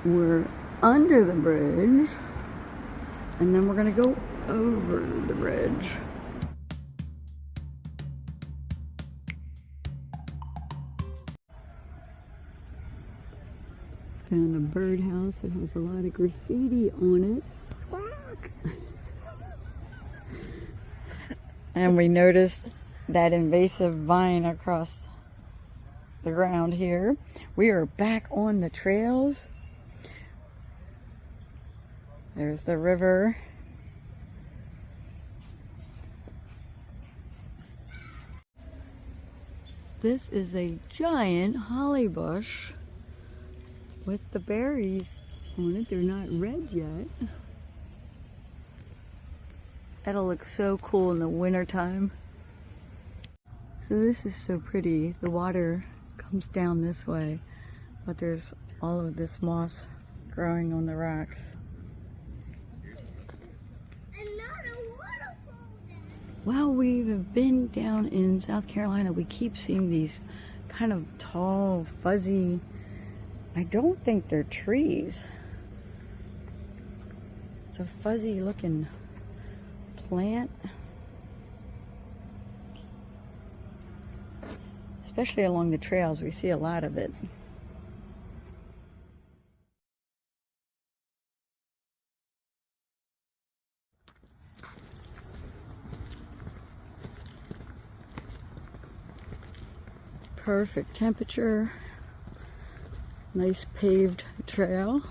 We're under the bridge, and then we're gonna go over the bridge. Found a birdhouse that has a lot of graffiti on it. Squawk! And we noticed that invasive vine across the ground here. We are back on the trails. There's the river. This is a giant holly bush with the berries on it. They're not red yet. That'll look so cool in the wintertime. So this is so pretty. The water comes down this way, but there's all of this moss growing on the rocks. While we've been down in South Carolina, we keep seeing these kind of tall, fuzzy, I don't think they're trees. It's a fuzzy looking plant. Especially along the trails, we see a lot of it. Perfect temperature, nice paved trail.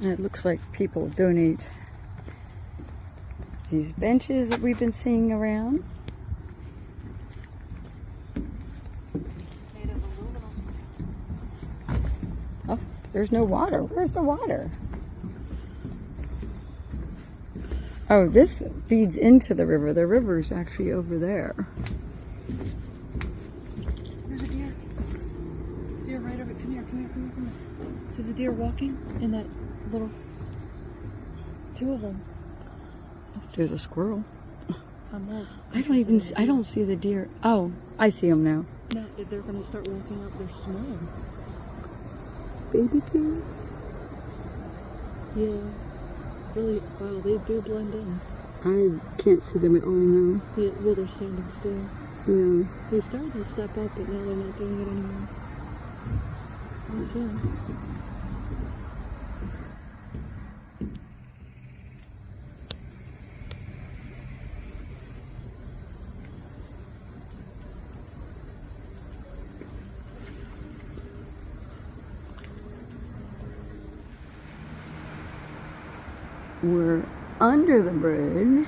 And it looks like people donate these benches that we've been seeing around. Oh, there's no water. Where's the water? Oh, this feeds into the river. The river's actually over there. There's a deer. Deer right over. Come here, come here, come here, come here. See the deer walking in that little, two of them. There's a squirrel. I don't see the deer. Oh, I see them now. No, they're going to start walking up. They're small. Baby deer? Yeah. Really, wow, they do blend in. I can't see them at all now. Yeah, well, they're standing still. Yeah. They started to step up, but now they're not doing it anymore. We'll see. We're under the bridge,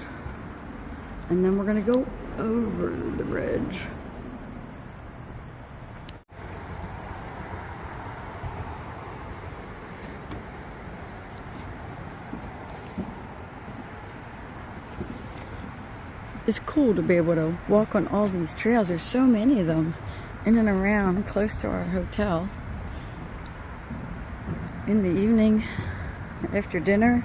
and then we're gonna go over the bridge. It's cool to be able to walk on all these trails. There's so many of them in and around close to our hotel. In the evening, after dinner,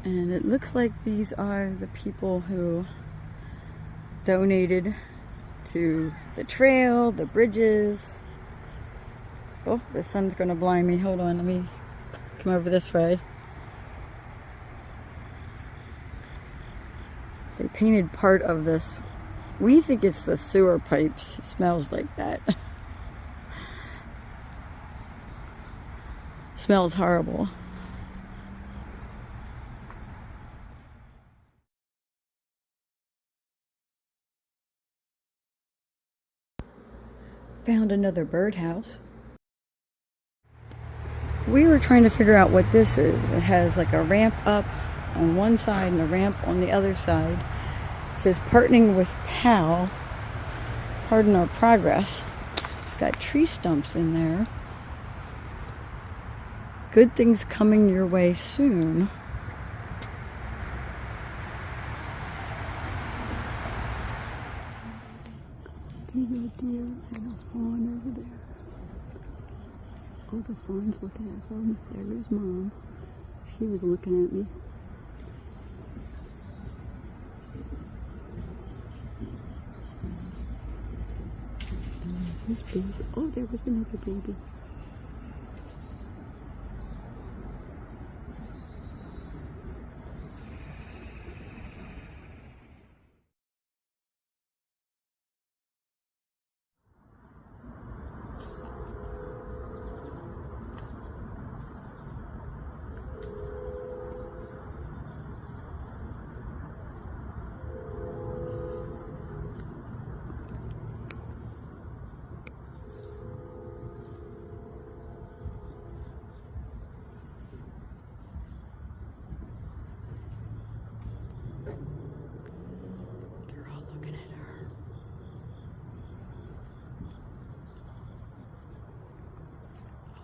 and it looks like these are the people who donated to the trail, the bridges. Oh, the sun's gonna blind me. Hold on, let me come over this way. They painted part of this. We think it's the sewer pipes. It smells like that. Smells horrible. Found another birdhouse. We were trying to figure out what this is. It has like a ramp up on one side and a ramp on the other side. It says partnering with PAL, pardon our progress. It's got tree stumps in there. Good things coming your way soon. There's a deer and a fawn over there. Oh, the fawn's looking at us. Oh, there goes Mom. She was looking at me. There's baby. Oh, there was another baby.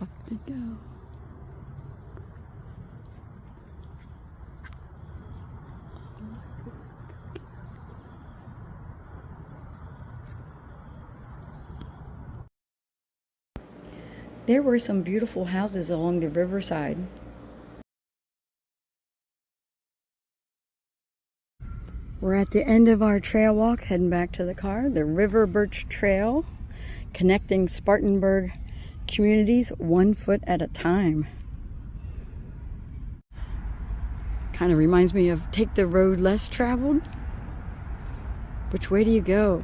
Off they go. There were some beautiful houses along the riverside. We're at the end of our trail walk, heading back to the car. The River Birch Trail, connecting Spartanburg communities 1 foot at a time. Kind of reminds me of take the road less traveled. Which way do you go?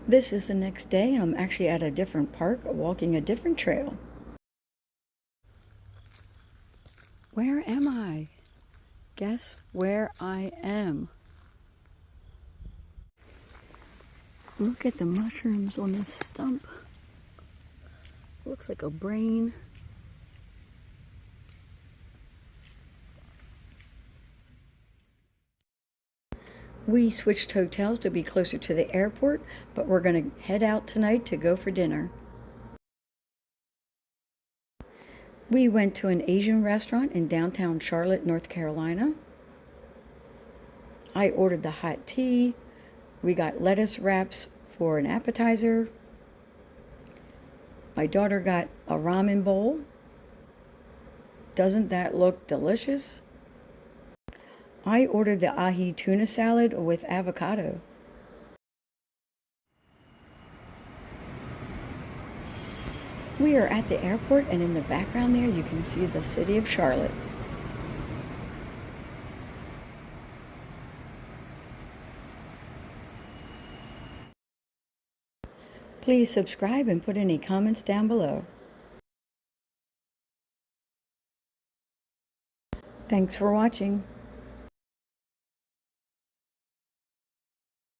This is the next day, and I'm actually at a different park, walking a different trail. Where am I? Guess where I am. Look at the mushrooms on this stump. Looks like a brain. We switched hotels to be closer to the airport, but we're going to head out tonight to go for dinner. We went to an Asian restaurant in downtown Charlotte, North Carolina. I ordered the hot tea. We got lettuce wraps for an appetizer. My daughter got a ramen bowl. Doesn't that look delicious? I ordered the ahi tuna salad with avocado. We are at the airport, and in the background there you can see the city of Charlotte. Please subscribe and put any comments down below. Thanks for watching.